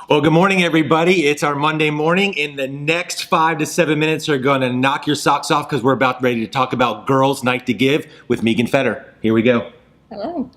Well, good morning, everybody. It's our Monday morning. In the next 5 to 7 minutes are going to knock your socks off because we're about ready to talk about Girls' Night to Give with Megan Fetter. Here we go. Hello.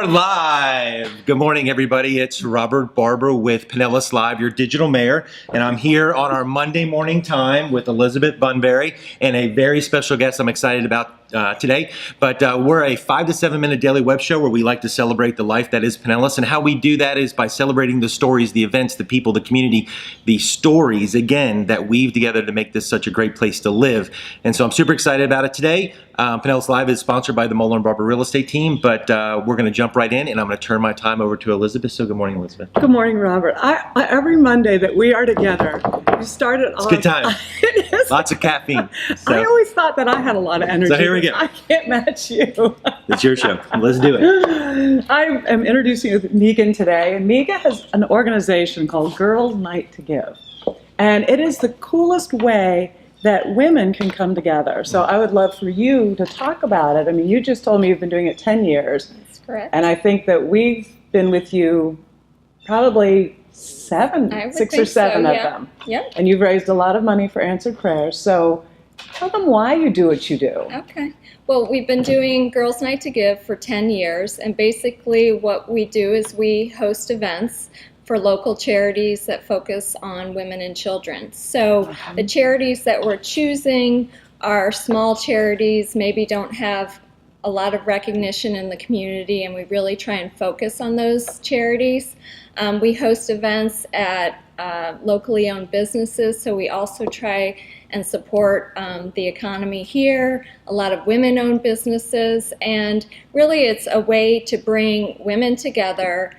Live. Good morning, everybody. It's Robert-Barber with Pinellas Live, your digital mayor, and I'm here on our Monday morning time with Elizabeth Bunbury and a very special guest I'm excited about today. But we're a 5 to 7 minute daily web show where we like to celebrate the life that is Pinellas, and how we do that is by celebrating the stories, the events, the people, the community, the stories, again, that weave together to make this such a great place to live. And so I'm super excited about it today. Pinellas Live is sponsored by the Moeller&Barber real estate team, but we're going to jump right in, and I'm going to turn my time over to Elizabeth. So good morning, Elizabeth. Good morning, Robert. Every Monday that we are together, we started off. It's a good time. It is. Lots of caffeine. So. I always thought that I had a lot of energy. So here we go. I can't match you. It's your show. Let's do it. I am introducing you to Megan today, and Megan has an organization called Girls' Night to Give, and it is the coolest way that women can come together. So I would love for you to talk about it. I mean, you just told me you've been doing it 10 years. That's correct. And I think that we've been with you probably six or seven of them. Yep. And you've raised a lot of money for answered prayers. So tell them why you do what you do. Okay. Well, we've been doing Girls' Night to Give for 10 years. And basically what we do is we host events for local charities that focus on women and children. So the charities that we're choosing are small charities, maybe don't have a lot of recognition in the community, and we really try and focus on those charities. We host events at locally owned businesses, so we also try and support the economy here, a lot of women-owned businesses, and really it's a way to bring women together,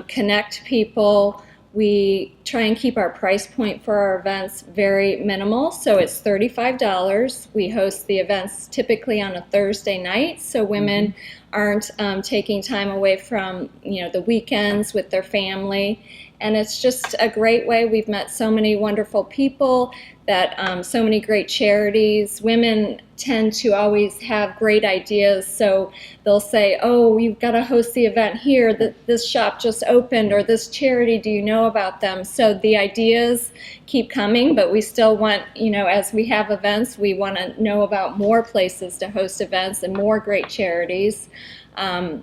connect people. We try and keep our price point for our events very minimal, so it's $35. We host the events typically on a Thursday night, so women aren't taking time away from the weekends with their family. And it's just a great way. We've met so many wonderful people, that so many great charities. Women tend to always have great ideas, so they'll say, oh, you've got to host the event here, this shop just opened, or this charity, do you know about them? So the ideas keep coming, but we still want, as we have events, we want to know about more places to host events and more great charities.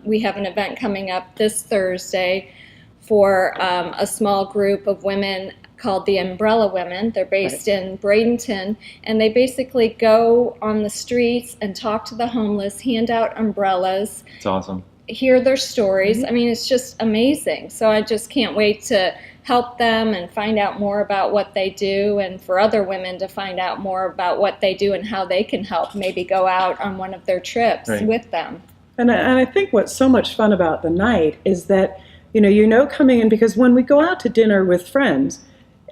We have an event coming up this Thursday for a small group of women called the Umbrella Women. They're based in Bradenton, and they basically go on the streets and talk to the homeless, hand out umbrellas. It's awesome. Hear their stories. I mean, it's just amazing. So I just can't wait to help them and find out more about what they do, and for other women to find out more about what they do and how they can help, maybe go out on one of their trips with them. And I think what's so much fun about the night is that, coming in, because when we go out to dinner with friends,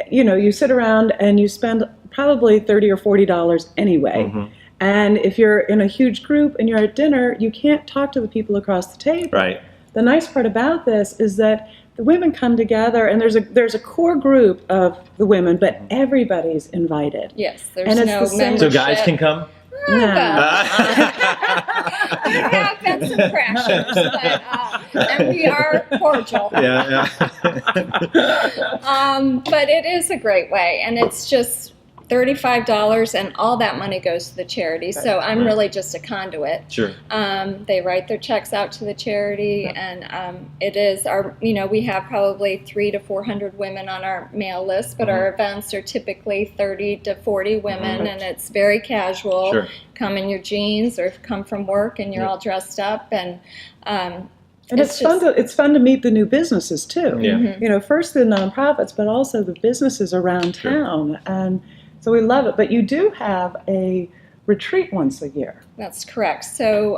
you sit around and you spend probably $30 or $40 anyway. And if you're in a huge group and you're at dinner, you can't talk to the people across the table. Right. The nice part about this is that the women come together, and there's a core group of the women, but everybody's invited. Yes, there's no membership. So guys can come? Oh, well, there have been some crashes, and we are cordial. Yeah. But it is a great way, and it's just $35, and all that money goes to the charity. So I'm really just a conduit. Sure. They write their checks out to the charity, and it is our, we have probably 300 to 400 women on our mail list, but our events are typically 30 to 40 women, and it's very casual. Sure. Come in your jeans, or come from work and you're all dressed up, and it's fun to meet the new businesses too. Yeah. First the nonprofits, but also the businesses around town, and so we love it. But you do have a retreat once a year. That's correct. So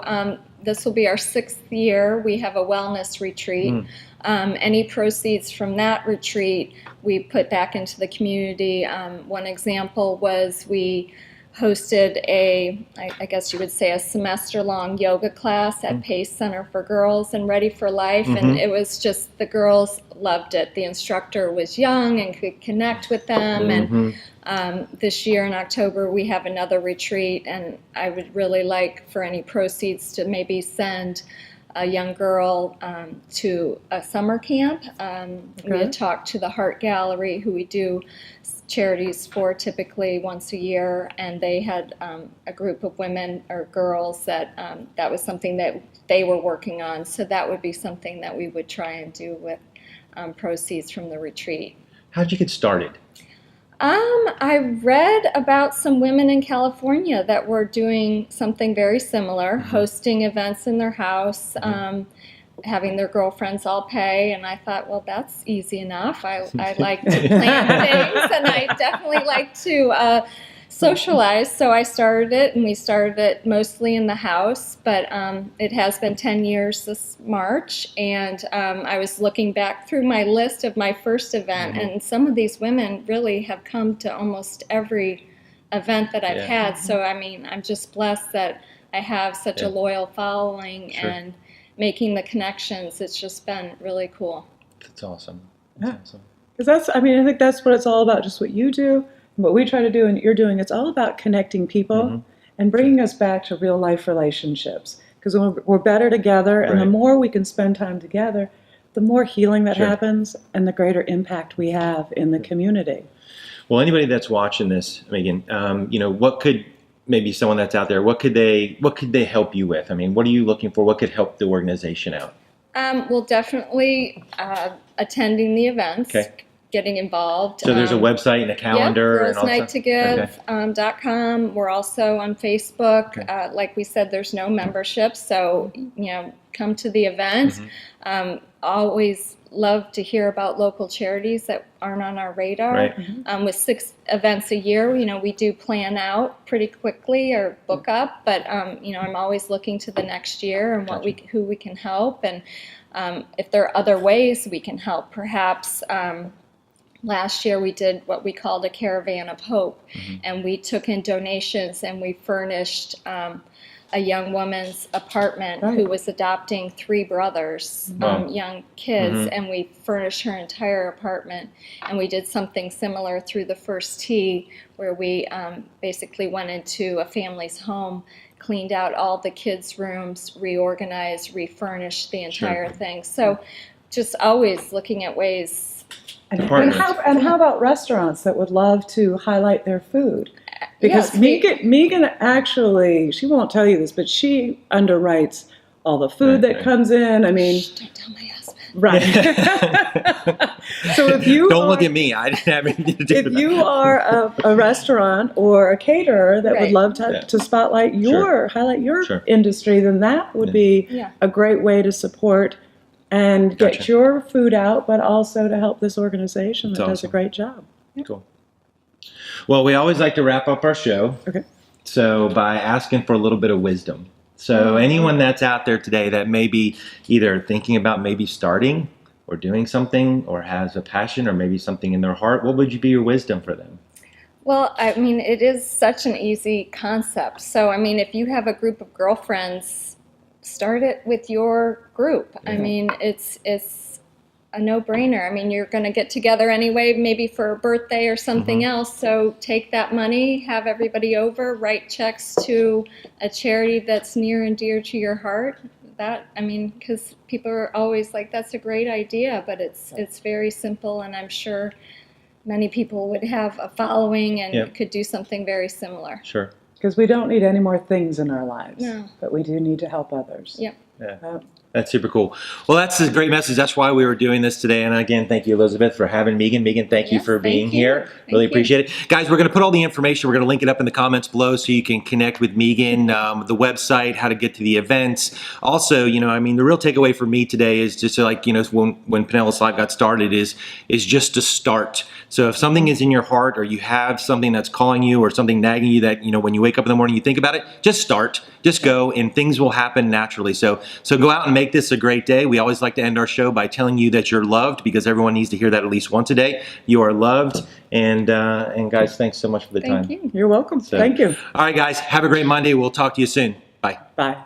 this will be our 6th year. We have a wellness retreat. Any proceeds from that retreat we put back into the community. One example was we hosted I guess you would say, a semester-long yoga class at Pace Center for Girls and Ready for Life, and it was just, the girls loved it. The instructor was young and could connect with them, and this year in October we have another retreat, and I would really like for any proceeds to maybe send a young girl to a summer camp. We had talked to the Heart Gallery, who we do charities for typically once a year, and they had a group of women or girls that that was something that they were working on. So that would be something that we would try and do with proceeds from the retreat. How'd you get started? I read about some women in California that were doing something very similar, hosting events in their house, having their girlfriends all pay, and I thought, well, that's easy enough. I like to plan things, and I definitely like to socialize, so I started it, and we started it mostly in the house, but it has been 10 years this March, and I was looking back through my list of my first event, and some of these women really have come to almost every event that I've had, so I mean, I'm just blessed that I have such a loyal following, and making the connections, it's just been really cool. That's awesome. That's awesome. Because I think that's what it's all about, just what you do, and what we try to do and you're doing. It's all about connecting people and bringing us back to real life relationships. Because we're better together, and the more we can spend time together, the more healing that happens and the greater impact we have in the community. Well, anybody that's watching this, Megan, what could, maybe someone that's out there, what could they help you with? I mean, what are you looking for? What could help the organization out? Well, definitely attending the events, getting involved. So there's a website and a calendar. Yep, girlsnighttogive.com. We're also on Facebook. Like we said, there's no membership, so come to the event. Always love to hear about local charities that aren't on our radar. With 6 events a year, we do plan out pretty quickly or book up, but I'm always looking to the next year and who we can help, and if there are other ways we can help. Perhaps last year we did what we called a Caravan of Hope, and we took in donations and we furnished a young woman's apartment who was adopting 3 brothers, young kids, and we furnished her entire apartment. And we did something similar through the First Tee, where we basically went into a family's home, cleaned out all the kids' rooms, reorganized, refurnished the entire thing. So just always looking at ways. And how about restaurants that would love to highlight their food? Because Megan actually, she won't tell you this, but she underwrites all the food that comes in. I mean, don't tell my husband. Right. So if you don't look at me, I didn't have anything to do with that. If you are a restaurant or a caterer that would love to spotlight highlight your industry, then that would be a great way to support and get your food out, but also to help this organization that does a great job. Cool. Well, we always like to wrap up our show. So by asking for a little bit of wisdom. So anyone that's out there today that may be either thinking about maybe starting or doing something or has a passion or maybe something in their heart, what would be your wisdom for them? Well, I mean, it is such an easy concept. So, I mean, if you have a group of girlfriends, start it with your group. I mean, it's a no-brainer. I mean, you're going to get together anyway, maybe for a birthday or something else. So take that money, have everybody over, write checks to a charity that's near and dear to your heart. Because people are always like, that's a great idea, but it's very simple, and I'm sure many people would have a following and could do something very similar. Because we don't need any more things in our lives, but we do need to help others. That's super cool. Well, that's a great message. That's why we were doing this today. And again, thank you, Elizabeth, for having Megan. Megan, thank you Yes, for being thank you. here. Thank Really you. appreciate it. Guys, we're going to put all the information. We're going to link it up in the comments below so you can connect with Megan, the website, how to get to the events. Also, you know, I mean, the real takeaway for me today is just like, you know, when Pinellas Live got started is just to start. So if something is in your heart or you have something that's calling you or something nagging you that, you know, when you wake up in the morning, you think about it, just start, just go, and things will happen naturally. So go out and make this a great day. We always like to end our show by telling you that you're loved, because everyone needs to hear that at least once a day. You are loved. And guys, thanks so much for the time. Thank you. You're welcome. Thank you. All right, guys, have a great Monday. We'll talk to you soon. Bye. Bye.